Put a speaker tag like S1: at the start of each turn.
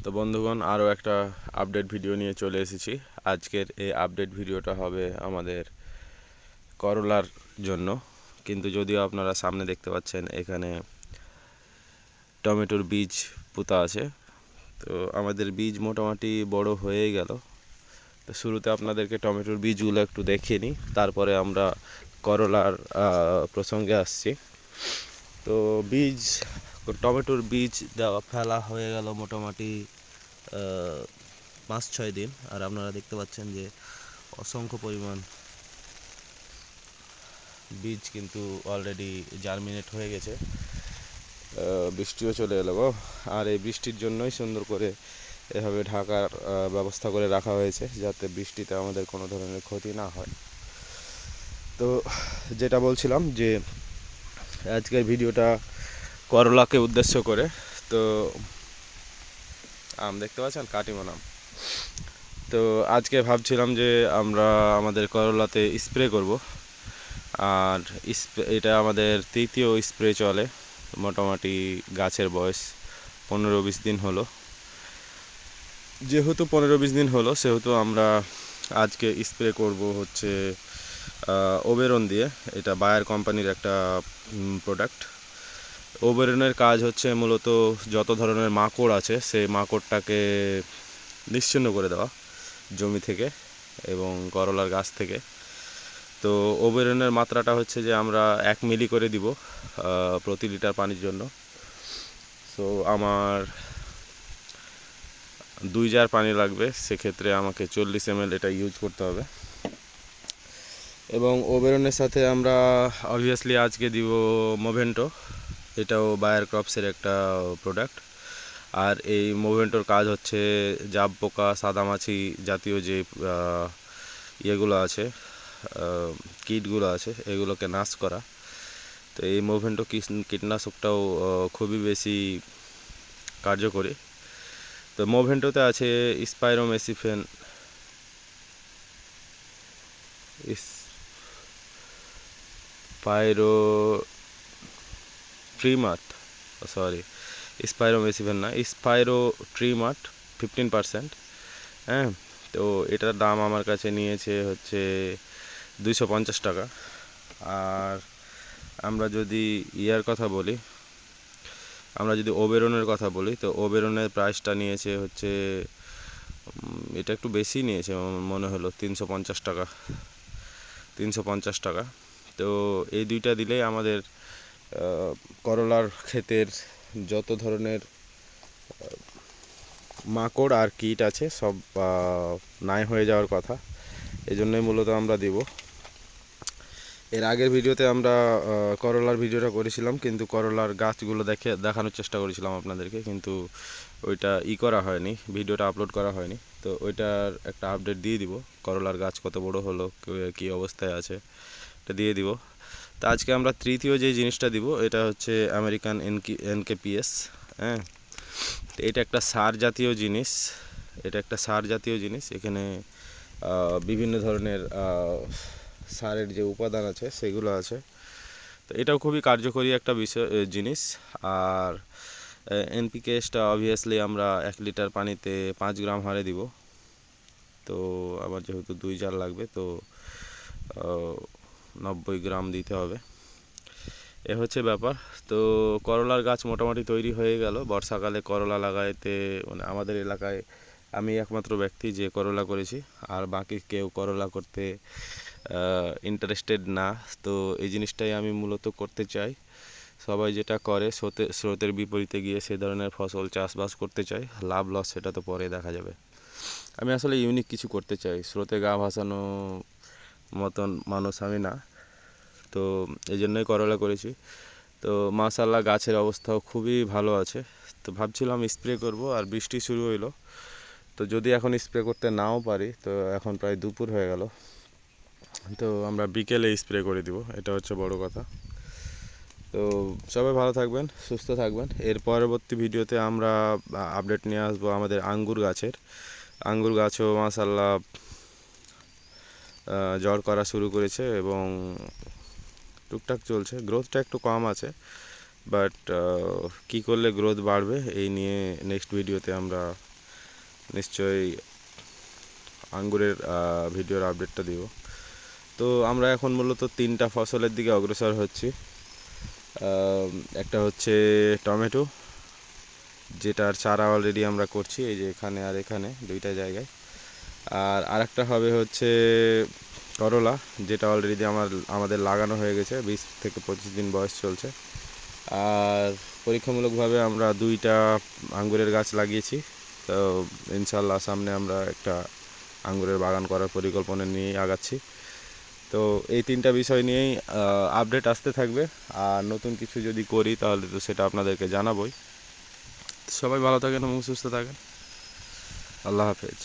S1: তো বন্ধুগণ, আরও একটা আপডেট ভিডিও নিয়ে চলে এসেছি। আজকের এই আপডেট ভিডিওটা হবে আমাদের করলার জন্য। কিন্তু যদিও আপনারা সামনে দেখতে পাচ্ছেন এখানে টমেটোর বীজ পোতা আছে। তো আমাদের বীজ মোটামুটি বড় হয়েই গেল। তো শুরুতে আপনাদেরকে টমেটোর বীজগুলো একটু দেখিয়ে নিই, তারপরে আমরা করলার প্রসঙ্গে আসছি। তো টমেটোর বীজ দেওয়া ফেলা হয়ে গেল মোটামুটি 5-6 দিন। আর আপনারা দেখতে পাচ্ছেন যে অসংখ্য পরিমাণ বীজ কিন্তু অলরেডি জার্মিনেট হয়ে গেছে। বৃষ্টিও চলে এলো গো। আর এই বৃষ্টির জন্যই সুন্দর করে এভাবে ঢাকার ব্যবস্থা করে রাখা হয়েছে, যাতে বৃষ্টিতে আমাদের কোনো ধরনের ক্ষতি না হয়। তো যেটা বলছিলাম যে আজকের ভিডিওটা করলাকে উদ্দেশ্য করে। তো আম দেখতে পাচ্ছেন, কাটিমন আম। তো আজকে ভাবছিলাম যে আমরা আমাদের করলাতে স্প্রে করব। আর এটা আমাদের তৃতীয় স্প্রে চলে। মোটামুটি গাছের বয়স 15-20 দিন হলো। যেহেতু 15-20 দিন হলো, সেহেতু আমরা আজকে স্প্রে করব হচ্ছে ওবেরন দিয়ে। এটা বায়ার কোম্পানির একটা প্রোডাক্ট। ওবেরনের কাজ হচ্ছে মূলত যত ধরনের মাকড় আছে সেই মাকড়টাকে নিশ্চিহ্ন করে দেওয়া জমি থেকে এবং করলার গাছ থেকে। তো ওবেরনের মাত্রাটা হচ্ছে যে আমরা 1 মিলি করে দিব প্রতি লিটার পানির জন্য। সো আমার 2 জার পানি লাগবে, সেক্ষেত্রে আমাকে 40 ml এটা ইউজ করতে হবে। এবং ওবেরনের সাথে আমরা অবভিয়াসলি আজকে দিব মোভেন্টো। এটাও বায়ার ক্রপসের একটা প্রোডাক্ট। আর এই মোভেন্টোর কাজ হচ্ছে জাব পোকা, সাদামাছি জাতীয় যে ইয়েগুলো আছে, কীটগুলো আছে, এগুলোকে নাশ করা। তো এই মোভেন্টো কীটনাশকটাও খুবই বেশি কার্যকরী। তো মোভেন্টোতে আছে স্পাইরোমেসিফেন, স্পাইরোমেসিফেন না, স্পাইরোট্রিমাট 15%। হ্যাঁ, তো এটার দাম আমার কাছে নিয়েছে হচ্ছে 250 টাকা। আর আমরা যদি ওবেরনের কথা বলি, তো ওবেরনের প্রাইসটা নিয়েছে হচ্ছে এটা একটু বেশি নিয়েছে মনে হলো 350 টাকা। তো এই দুইটা দিলেই আমাদের করলার ক্ষেতের যত ধরনের মাকড় আর কীট আছে সব নাই হয়ে যাওয়ার কথা। এই জন্যই মূলত আমরা দিব। এর আগের ভিডিওতে আমরা করলার ভিডিওটা করেছিলাম, কিন্তু করলার গাছগুলো দেখানোর চেষ্টা করেছিলাম আপনাদেরকে, কিন্তু ওইটা করা হয়নি, ভিডিওটা আপলোড করা হয়নি। তো ওইটার একটা আপডেট দিয়ে দিব, করলার গাছ কত বড় হলো, কী অবস্থায় আছে, এটা দিয়ে দিব। তো আজকে আমরা তৃতীয় যে জিনিসটা দিব, এটা হচ্ছে আমেরিকান NKPS। হ্যাঁ, তো এটা একটা সার জাতীয় জিনিস। এখানে বিভিন্ন ধরনের সারের যে উপাদান আছে সেগুলো আছে। তো এটাও খুবই কার্যকরী একটা জিনিস। আর NPKটা অবভিয়াসলি আমরা 1 লিটার পানিতে 5 গ্রাম হারে দিব। তো আমার যেহেতু 2 জার লাগবে, তো 90 গ্রাম দিতে হবে। এ হচ্ছে ব্যাপার। তো করলার গাছ মোটামুটি তৈরি হয়ে গেল। বর্ষাকালে করলা লাগাইতে মানে আমাদের এলাকায় আমি একমাত্র ব্যক্তি যে করলা করেছি, আর বাকি কেউ করলা করতে ইন্টারেস্টেড না। তো এই জিনিসটাই আমি মূলত করতে চাই। সবাই যেটা করে স্রোতের বিপরীতে গিয়ে সে ধরনের ফসল চাষবাস করতে চায়। লাভ লস সেটা তো পরে দেখা যাবে। আমি আসলে ইউনিক কিছু করতে চাই, স্রোতে গা ভাসানো মতন মানুষ আমি না। তো এই জন্যই করলা করেছি। তো মাশাআল্লাহ গাছের অবস্থাও খুবই ভালো আছে। তো ভাবছিলাম স্প্রে করব, আর বৃষ্টি শুরু হইলো। তো যদি এখন স্প্রে করতে নাও পারি, তো এখন প্রায় দুপুর হয়ে গেল, তো আমরা বিকেলে স্প্রে করে দিব, এটা হচ্ছে বড় কথা। তো সবাই ভালো থাকবেন, সুস্থ থাকবেন। এর পরবর্তী ভিডিওতে আমরা আপডেট নিয়ে আসবো আমাদের আঙ্গুর গাছও মাশাআল্লাহ জ্বর করা শুরু করেছে এবং টুকটাক চলছে। গ্রোথটা একটু কম আছে, বাট কী করলে গ্রোথ বাড়বে এই নিয়ে নেক্সট ভিডিওতে আমরা নিশ্চয়ই আঙ্গুরের ভিডিওর আপডেটটা দিব। তো আমরা এখন মূলত 3টা ফসলের দিকে অগ্রসর হচ্ছি। একটা হচ্ছে টমেটো, যেটার চারা অলরেডি আমরা করছি, এই যে এখানে আর এখানে 2টা জায়গায়। আর আরেকটা হবে হচ্ছে করলা, যেটা অলরেডি আমাদের লাগানো হয়ে গেছে, 20 থেকে 25 দিন বয়স চলছে। আর পরীক্ষামূলকভাবে আমরা 2টা আঙ্গুরের গাছ লাগিয়েছি। তো ইনশাল্লাহ সামনে আমরা একটা আঙ্গুরের বাগান করার পরিকল্পনা নিয়েই আগাচ্ছি। তো এই 3টা বিষয় নিয়েই আপডেট আসতে থাকবে। আর নতুন কিছু যদি করি তাহলে তো সেটা আপনাদেরকে জানাবোই। সবাই ভালো থাকেন এবং সুস্থ থাকেন। আল্লাহ হাফেজ।